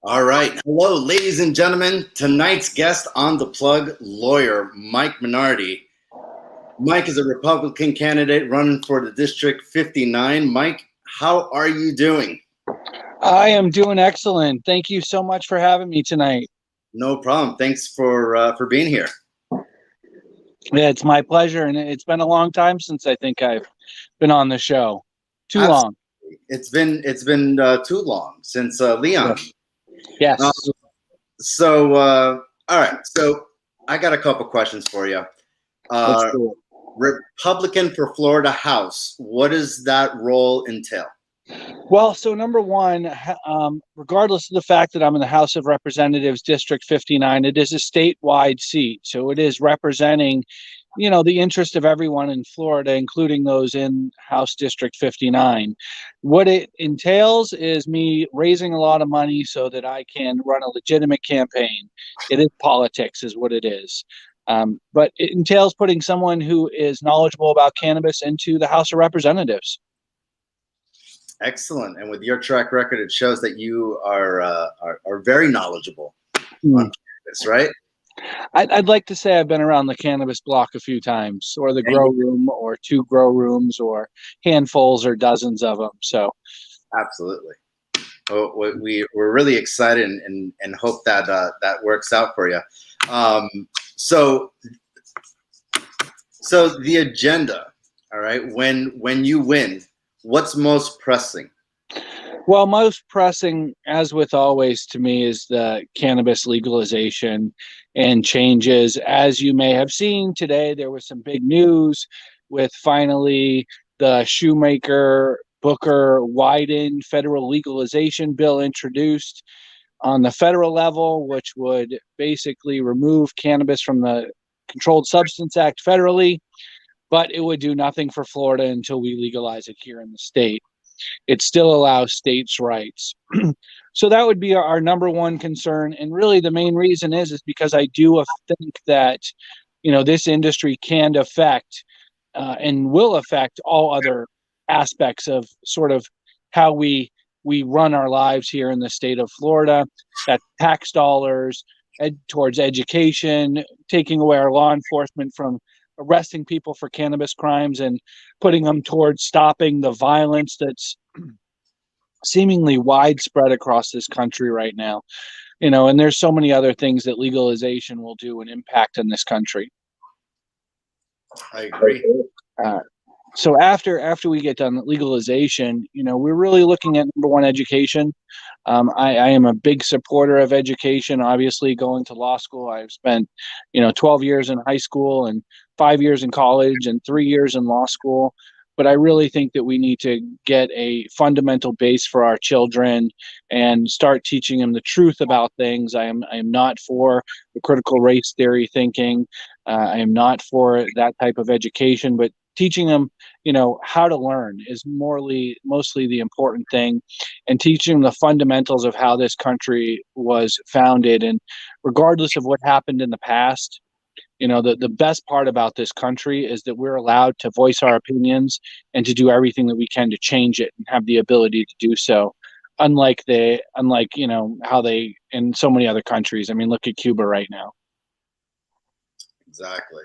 All right. Hello, ladies and gentlemen. Tonight's guest on The Plug, lawyer Mike Minardi. Mike is a Republican candidate running for the District 59. Mike, how are you doing? I am doing excellent. Thank you so much for having me tonight. No problem. Thanks for being here. Yeah, it's my pleasure, and it's been a long time since I think I've been on the show. Too Absolutely. long. It's been too long since Leon. Yes. All right. So I got a couple questions for you. Let's do it. Republican for Florida House. What does that role entail? Well, so number one, regardless of the fact that I'm in the House of Representatives, District 59, it is a statewide seat. So it is representing, the interest of everyone in Florida, including those in House District 59. What it entails is me raising a lot of money so that I can run a legitimate campaign. It is politics, is what it is. But it entails putting someone who is knowledgeable about cannabis into the House of Representatives. Excellent. And with your track record, it shows that you are very knowledgeable on cannabis, right? I'd like to say I've been around the cannabis block a few times, or the grow room, or 2 grow rooms, or handfuls or dozens of them. So, absolutely. Well, we're really excited and hope that that works out for you. So the agenda, all right. When you win, what's most pressing? Well, most pressing, as with always to me, is the cannabis legalization and changes. As you may have seen today, there was some big news with finally the Shoemaker Booker Wyden federal legalization bill introduced on the federal level, which would basically remove cannabis from the Controlled Substance Act federally, but it would do nothing for Florida until we legalize it here in the state. It still allows states' rights. So that would be our number one concern. And really the main reason is because I do think that, this industry can affect and will affect all other aspects of sort of how we run our lives here in the state of Florida. That tax dollars towards education, taking away our law enforcement from arresting people for cannabis crimes and putting them towards stopping the violence that's seemingly widespread across this country right now. And there's so many other things that legalization will do and impact in this country. I agree. So after we get done with legalization, we're really looking at number one, education. I am a big supporter of education. Obviously, going to law school, I've spent 12 years in high school and 5 years in college and 3 years in law school. But I really think that we need to get a fundamental base for our children and start teaching them the truth about things. I am not for the critical race theory thinking. I am not for that type of education, but teaching them, how to learn is mostly the important thing, and teaching them the fundamentals of how this country was founded. And regardless of what happened in the past, the best part about this country is that we're allowed to voice our opinions and to do everything that we can to change it and have the ability to do so. Unlike how they in so many other countries. I mean, look at Cuba right now. Exactly.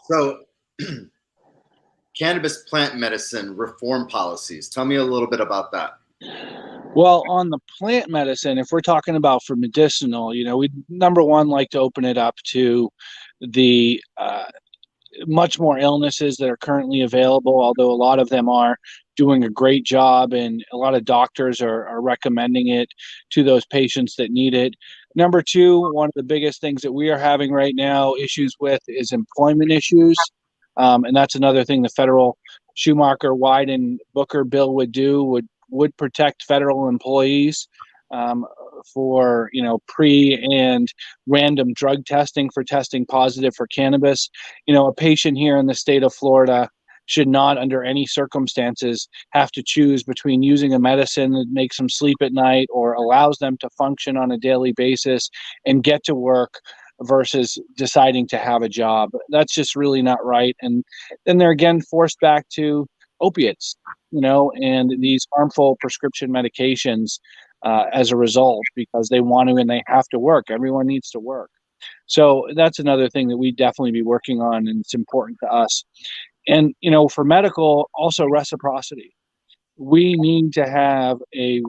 So cannabis plant medicine reform policies. Tell me a little bit about that. Well, on the plant medicine, if we're talking about for medicinal, we number one like to open it up to the much more illnesses that are currently available, although a lot of them are doing a great job and a lot of doctors are recommending it to those patients that need it. Number two, one of the biggest things that we are having right now issues with is employment issues. And that's another thing the federal Schumacher, Wyden, Booker bill would do, would protect federal employees for pre and random drug testing for testing positive for cannabis. A patient here in the state of Florida should not under any circumstances have to choose between using a medicine that makes them sleep at night or allows them to function on a daily basis and get to work versus deciding to have a job. That's just really not right. And then they're again forced back to opiates, and these harmful prescription medications. as a result, because they want to and they have to work. Everyone needs to work. So that's another thing that we definitely be working on, and it's important to us. And, for medical, also reciprocity. We need to have a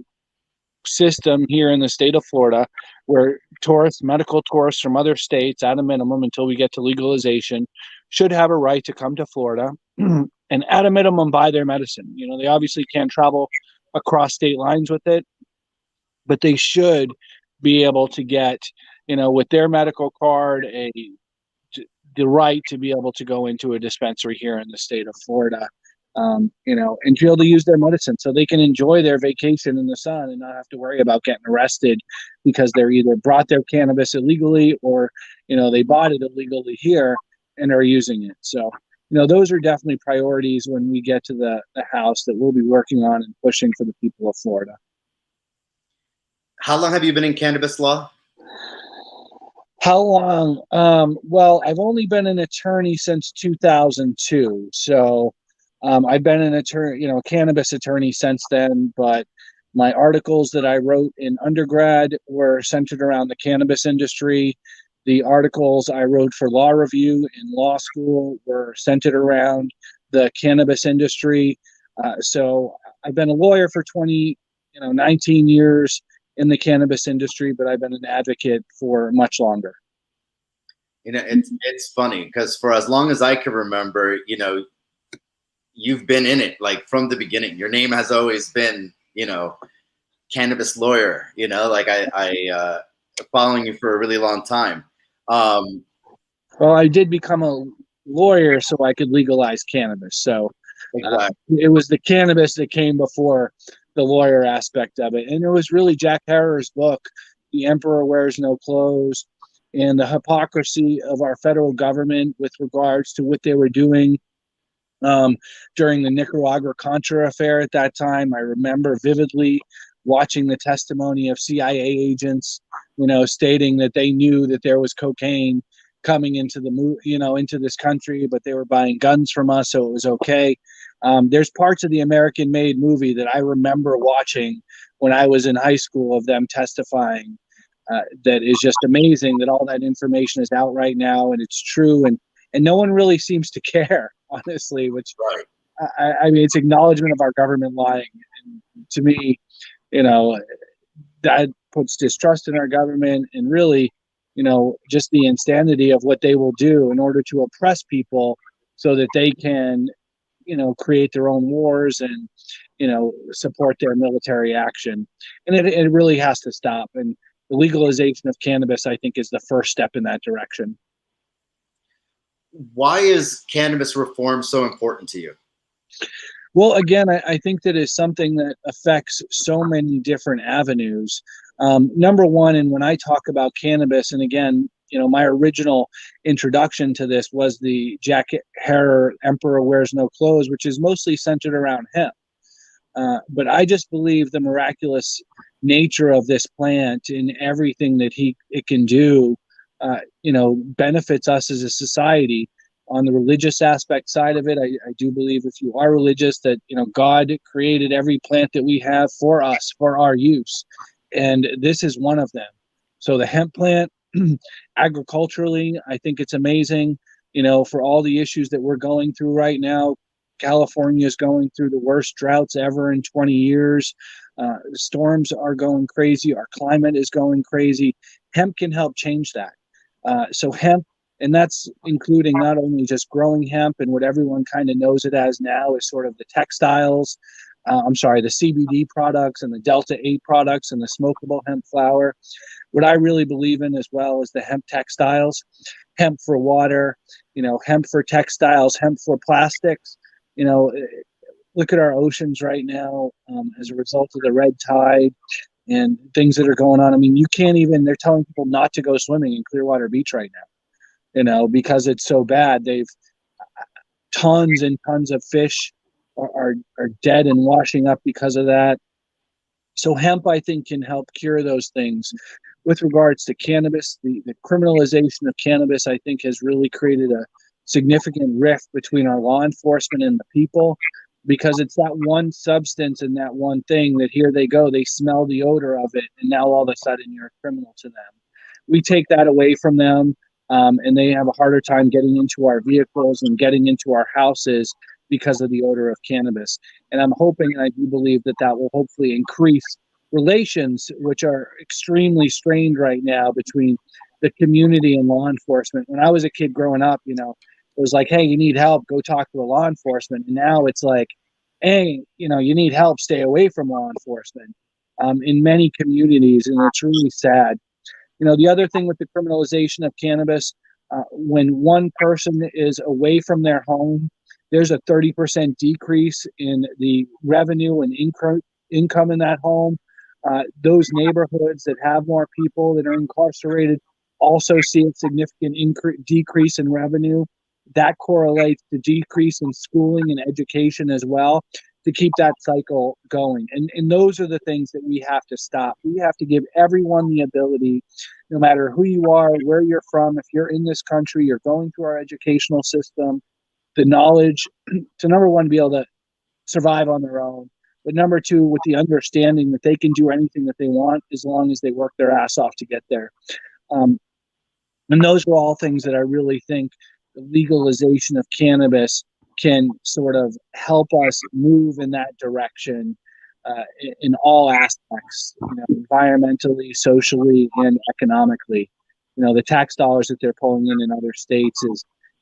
system here in the state of Florida where medical tourists from other states, at a minimum, until we get to legalization, should have a right to come to Florida and at a minimum buy their medicine. They obviously can't travel across state lines with it, but they should be able to get, with their medical card, the right to be able to go into a dispensary here in the state of Florida, and to be able to use their medicine so they can enjoy their vacation in the sun and not have to worry about getting arrested because they're either brought their cannabis illegally or, they bought it illegally here and are using it. So, those are definitely priorities when we get to the House that we'll be working on and pushing for the people of Florida. How long have you been in cannabis law? How long? Well, I've only been an attorney since 2002. So I've been an attorney, a cannabis attorney since then. But my articles that I wrote in undergrad were centered around the cannabis industry. The articles I wrote for Law Review in law school were centered around the cannabis industry. So I've been a lawyer for 19 years in the cannabis industry, but I've been an advocate for much longer. It's funny because for as long as I can remember, you've been in it like from the beginning. Your name has always been, cannabis lawyer. Like I following you for a really long time. Well, I did become a lawyer so I could legalize cannabis. So it was the cannabis that came before the lawyer aspect of it. And it was really Jack Herer's book, The Emperor Wears No Clothes, and the hypocrisy of our federal government with regards to what they were doing during the Nicaragua Contra affair at that time. I remember vividly watching the testimony of CIA agents, stating that they knew that there was cocaine coming into into this country, but they were buying guns from us, so it was okay. There's parts of the American-made movie that I remember watching when I was in high school of them testifying. That is just amazing that all that information is out right now and it's true, and no one really seems to care, honestly. Which I mean, it's acknowledgement of our government lying, and to me, that puts distrust in our government and really, just the insanity of what they will do in order to oppress people so that they can, create their own wars and, support their military action. And it really has to stop. And the legalization of cannabis, I think, is the first step in that direction. Why is cannabis reform so important to you? Well, again, I think that is something that affects so many different avenues. Number one, and when I talk about cannabis, and again, my original introduction to this was the Jack Herer Emperor Wears No Clothes, which is mostly centered around hemp. But I just believe the miraculous nature of this plant and everything that it can do, benefits us as a society. On the religious aspect side of it, I do believe if you are religious that, God created every plant that we have for us, for our use. And this is one of them. So the hemp plant, agriculturally, I think it's amazing, for all the issues that we're going through right now. California is going through the worst droughts ever in 20 years. The storms are going crazy. Our climate is going crazy. Hemp can help change that. So hemp, and that's including not only just growing hemp and what everyone kind of knows it as now is sort of the textiles, the CBD products and the Delta-8 products and the smokable hemp flower. What I really believe in as well is the hemp textiles, hemp for water, hemp for textiles, hemp for plastics. Look at our oceans right now as a result of the red tide and things that are going on. I mean, they're telling people not to go swimming in Clearwater Beach right now, because it's so bad. Tons and tons of fish are dead and washing up because of that. So hemp, I think, can help cure those things. With regards to cannabis, the criminalization of cannabis, I think, has really created a significant rift between our law enforcement and the people. because it's that one substance and that one thing that here they go, they smell the odor of it, and now all of a sudden you're a criminal to them. We take that away from them, and they have a harder time getting into our vehicles and getting into our houses because of the odor of cannabis. And I'm hoping, and I do believe that that will hopefully increase relations, which are extremely strained right now between the community and law enforcement. When I was a kid growing up, you know, it was like, hey, you need help, go talk to a law enforcement. And now it's like, hey, you know, you need help, stay away from law enforcement, in many communities. And it's really sad. You know, the other thing with the criminalization of cannabis, when one person is away from their home, there's a 30% decrease in the revenue and income in that home. Those neighborhoods that have more people that are incarcerated also see a significant decrease in revenue. That correlates to decrease in schooling and education as well, to keep that cycle going. And those are the things that we have to stop. We have to give everyone the ability, no matter who you are, where you're from, if you're in this country, you're going through our educational system, the knowledge to, number one, be able to survive on their own, but number two, with the understanding that they can do anything that they want as long as they work their ass off to get there. Um, and those are all things that I really think the legalization of cannabis can sort of help us move in that direction, in all aspects, you know, environmentally, socially, and economically. You know, the tax dollars that they're pulling in other states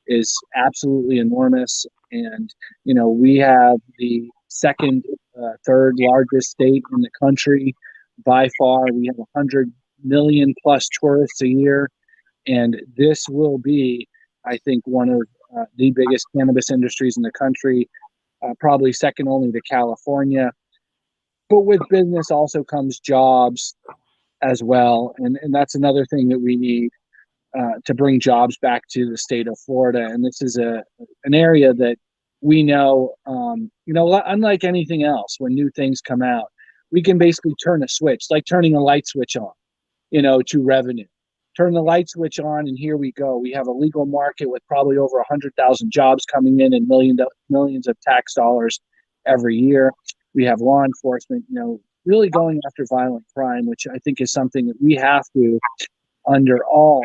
is absolutely enormous. And, you know, we have the second, third largest state in the country by far. We have 100 million plus tourists a year. And this will be, I think, one of the biggest cannabis industries in the country, probably second only to California. But with business also comes jobs as well. And that's another thing that we need, to bring jobs back to the state of Florida. And this is an area that we know, you know, unlike anything else, when new things come out, we can basically turn a switch, like turning a light switch on, you know, to revenue. Turn the light switch on, and here we go. We have a legal market with probably over 100,000 jobs coming in and millions of tax dollars every year. We have law enforcement, you know, really going after violent crime, which I think is something that we have to, under all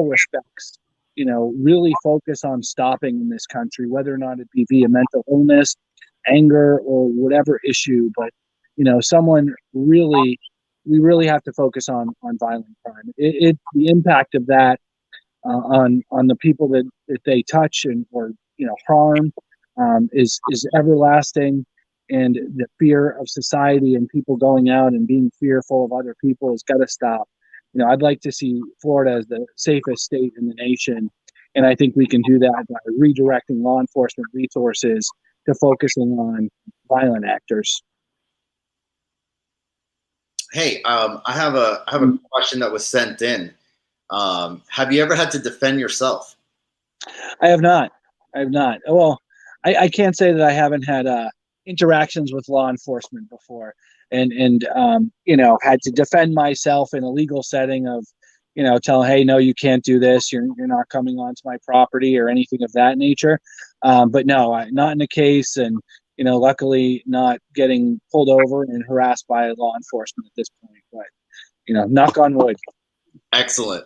respects, you know, really focus on stopping in this country, whether or not it be via mental illness, anger, or whatever issue. But, you know, we really have to focus on violent crime. The impact of that, on the people that they touch and or, you know, harm, is everlasting. And the fear of society and people going out and being fearful of other people has got to stop. You know, I'd like to see Florida as the safest state in the nation, and I think we can do that by redirecting law enforcement resources to focusing on violent actors. Hey, I have a question that was sent in. Have you ever had to defend yourself? I have not. Well, I can't say that I haven't had interactions with law enforcement before, and you know, had to defend myself in a legal setting of, you know, tell, hey, no, you can't do this. You're not coming onto my property or anything of that nature. But no, not in a case, and, you know, luckily not getting pulled over and harassed by law enforcement at this point. But, you know, knock on wood. Excellent.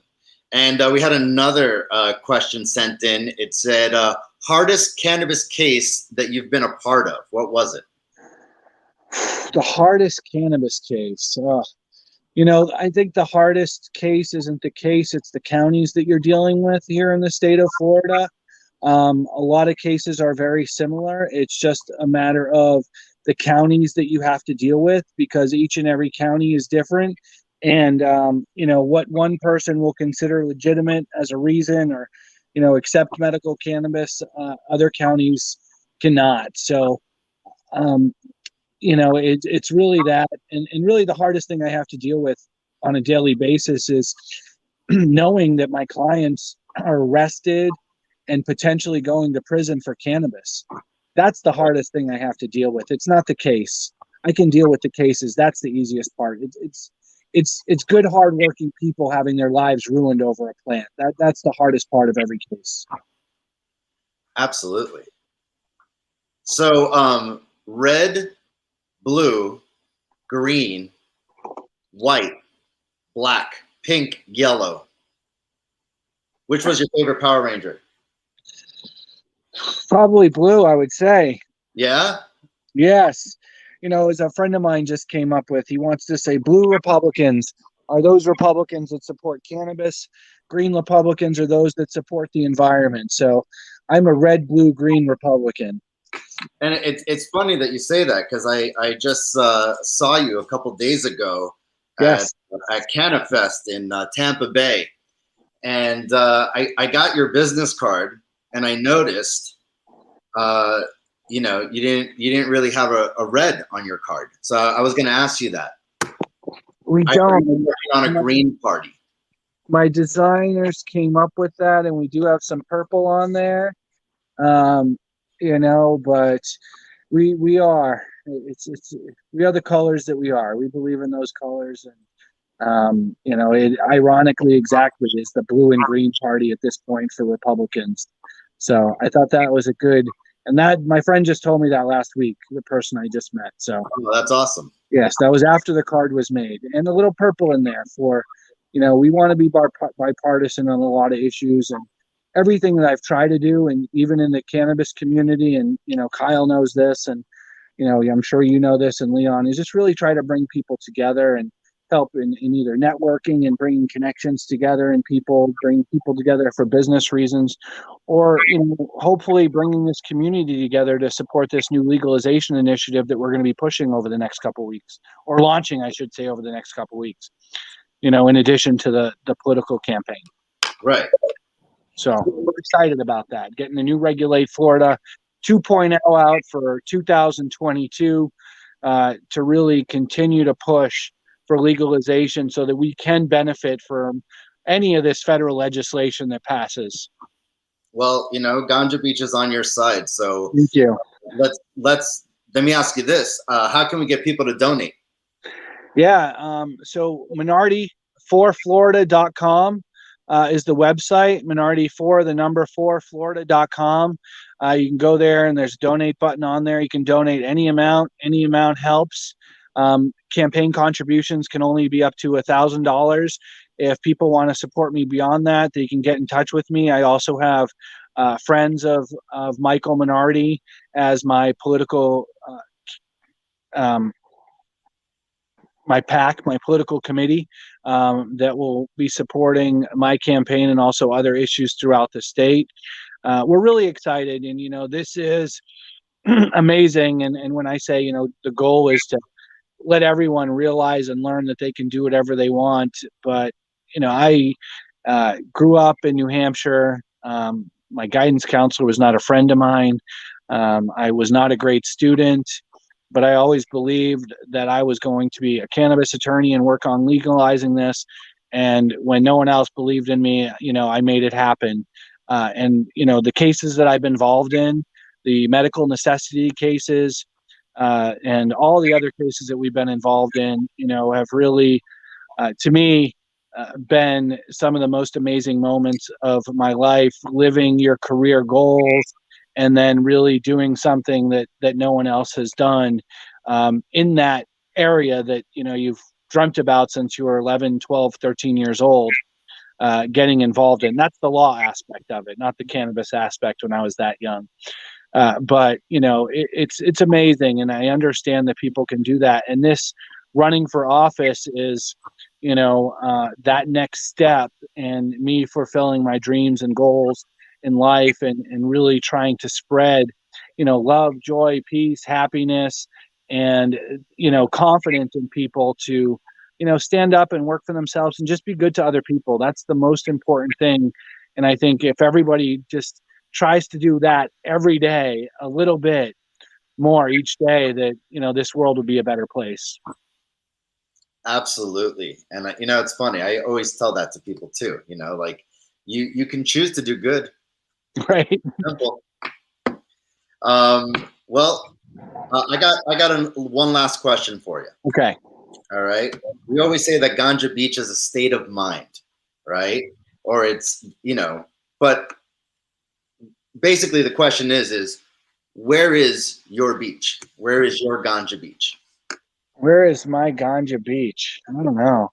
And we had another question sent in. It said, hardest cannabis case that you've been a part of. What was it? The hardest cannabis case. You know, I think the hardest case isn't the case, it's the counties that you're dealing with here in the state of Florida. A lot of cases are very similar. It's just a matter of the counties that you have to deal with, because each and every county is different. And, you know, what one person will consider legitimate as a reason, or, you know, accept medical cannabis, other counties cannot. So, you know, it's really that. And really the hardest thing I have to deal with on a daily basis is knowing that my clients are arrested and potentially going to prison for cannabis. That's the hardest thing I have to deal with. It's not the case. I can deal with the cases. That's the easiest part. It's good, hardworking people having their lives ruined over a plant. That's the hardest part of every case. Absolutely. So, red, blue, green, white, black, pink, yellow. Which was your favorite Power Ranger? Probably blue, I would say. Yeah? Yes. As a friend of mine just came up with, he wants to say blue Republicans are those Republicans that support cannabis. Green Republicans are those that support the environment. So I'm a red, blue, green Republican. And it's funny that you say that because I just saw you a couple days ago at, Yes. at CannaFest in Tampa Bay. And I got your business card and I noticed, you didn't really have a red on your card. So I was going to ask you that. We I heard don't. you working on a green party. My designers came up with that, and we do have some purple on there. But we are it's we are the colors that we are. We believe in those colors, and it ironically exactly is the blue and green party at this point for Republicans. So I thought that was a good, and that my friend just told me that last week, the person I just met. So That's awesome. yes, that was after the card was made, and a little purple in there for, we want to be bipartisan on a lot of issues, and everything that I've tried to do, and even in the cannabis community, and Kyle knows this, and I'm sure you know this, and Leon, is just really try to bring people together and help in either networking and bringing connections together, and bring people together for business reasons, or hopefully bringing this community together to support this new legalization initiative that we're going to be pushing over the next couple of weeks, or launching, I should say, over the next couple of weeks, in addition to the political campaign. Right. So we're excited about that, getting the new Regulate Florida 2.0 out for 2022 to really continue to push for legalization so that we can benefit from any of this federal legislation that passes. Well, Ganja Beach is on your side. So thank you. Let me ask you this. How can we get people to donate? Yeah. So Minardi4Florida.com is the website. Minardi4, the number 4, Florida.com. You can go there and there's a donate button on there. You can donate any amount. Any amount helps. Campaign contributions can only be up to $1,000. If people want to support me beyond that, they can get in touch with me. I also have friends of Michael Minardi as my political my PAC, my political committee, that will be supporting my campaign and also other issues throughout the state. We're really excited, and this is amazing. And when I say, the goal is to let everyone realize and learn that they can do whatever they want. But I grew up in New Hampshire. My guidance counselor was not a friend of mine. I was not a great student, but I always believed that I was going to be a cannabis attorney and work on legalizing this. And when no one else believed in me, I made it happen. And the cases that I've been involved in, the medical necessity cases, and all the other cases that we've been involved in, have really, to me, been some of the most amazing moments of my life, living your career goals and then really doing something that no one else has done in that area that, you've dreamt about since you were 11, 12, 13 years old, getting involved in. That's the law aspect of it, not the cannabis aspect when I was that young. But it's amazing, and I understand that people can do that. And this running for office is, that next step, and me fulfilling my dreams and goals in life, and really trying to spread, love, joy, peace, happiness, and confidence in people to, stand up and work for themselves and just be good to other people. That's the most important thing. And I think if everybody just tries to do that every day, a little bit more each day, that this world would be a better place. Absolutely. And it's funny, I always tell that to people too, like you can choose to do good. Right. Simple. Well, I got one last question for you. Okay. All right. We always say that Ganja Beach is a state of mind, right? Or it's, but basically the question is where is your beach? Where is your Ganja Beach? Where is my Ganja Beach? I don't know.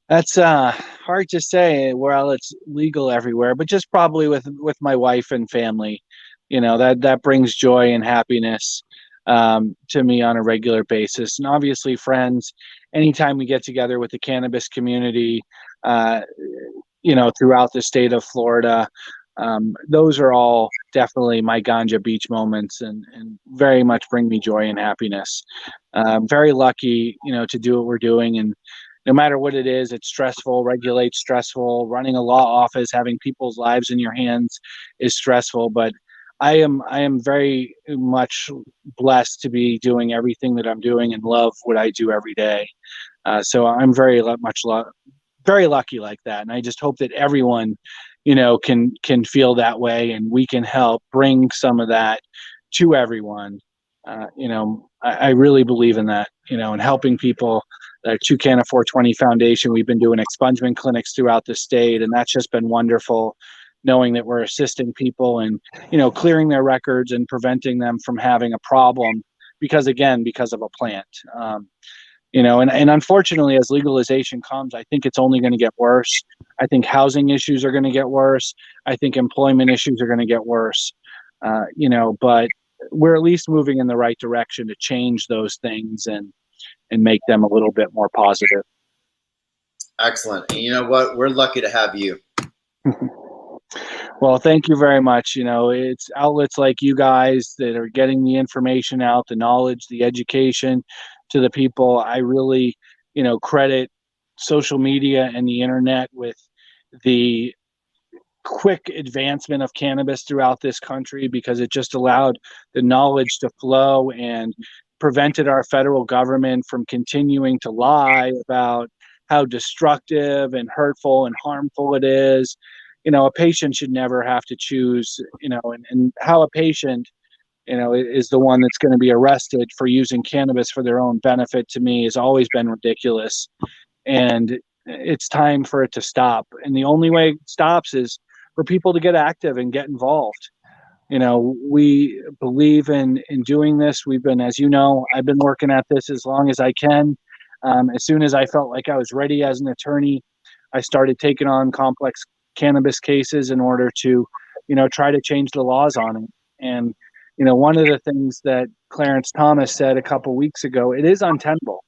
That's hard to say. Well, it's legal everywhere, but just probably with my wife and family. That brings joy and happiness to me on a regular basis, and obviously friends. Anytime we get together with the cannabis community, uh, throughout the state of Florida, those are all definitely my Ganja Beach moments, and very much bring me joy and happiness. Very lucky, to do what we're doing, and no matter what it is, it's stressful. Regulates stressful. Running a law office, having people's lives in your hands, is stressful. But I am very much blessed to be doing everything that I'm doing and love what I do every day. So I'm very lucky like that, and I just hope that everyone, can feel that way, and we can help bring some of that to everyone. I really believe in that, and helping people. The Two Can Afford 20 Foundation, we've been doing expungement clinics throughout the state, and that's just been wonderful, knowing that we're assisting people and, clearing their records and preventing them from having a problem because of a plant. And unfortunately, as legalization comes, I think it's only going to get worse. I think housing issues are going to get worse. I think employment issues are going to get worse. But we're at least moving in the right direction to change those things and make them a little bit more positive. Excellent. And you know what? We're lucky to have you. Well, thank you very much. It's outlets like you guys that are getting the information out, the knowledge, the education to the people. I really, credit social media and the internet with the quick advancement of cannabis throughout this country, because it just allowed the knowledge to flow and prevented our federal government from continuing to lie about how destructive and hurtful and harmful it is. A patient should never have to choose, and how a patient, is the one that's going to be arrested for using cannabis for their own benefit, to me has always been ridiculous. And it's time for it to stop. And the only way it stops is for people to get active and get involved. We believe in doing this. We've been, as you know, I've been working at this as long as I can. As soon as I felt like I was ready as an attorney, I started taking on complex cannabis cases in order to, try to change the laws on it. And, one of the things that Clarence Thomas said a couple weeks ago, it is untenable.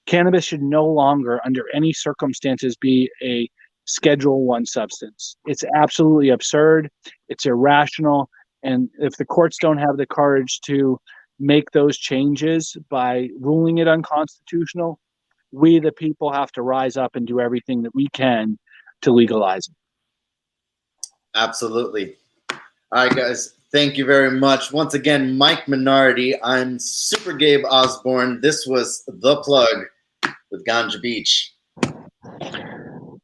Cannabis should no longer, under any circumstances, be a Schedule I substance. It's absolutely absurd. It's irrational. And if the courts don't have the courage to make those changes by ruling it unconstitutional, we, the people, have to rise up and do everything that we can to legalize it. Absolutely. All right, guys. Thank you very much. Once again, Mike Minardi. I'm Super Gabe Ozbourne. This was The Plug with Ganja Beach.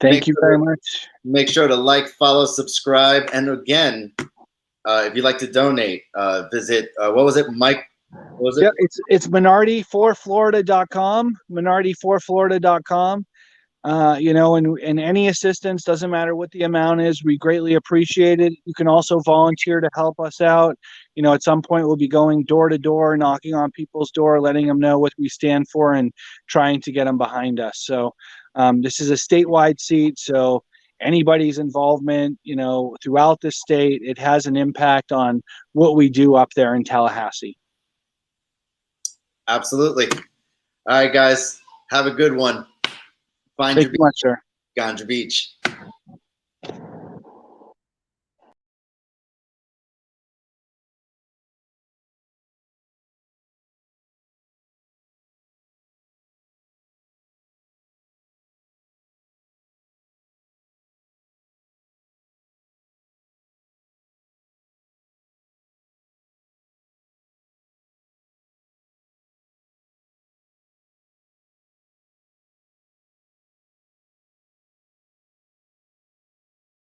Thank you very much. Make sure to like, follow, subscribe. And again, if you'd like to donate, visit, what was it, Mike? What was it? Yeah, it's Minardi4Florida.com, Minardi4Florida.com. And any assistance, doesn't matter what the amount is, we greatly appreciate it. You can also volunteer to help us out. At some point we'll be going door to door, knocking on people's door, letting them know what we stand for and trying to get them behind us. So this is a statewide seat, so anybody's involvement, throughout the state, it has an impact on what we do up there in Tallahassee. Absolutely. All right, guys, have a good one. Find Thank you much, sir. Ganja Beach.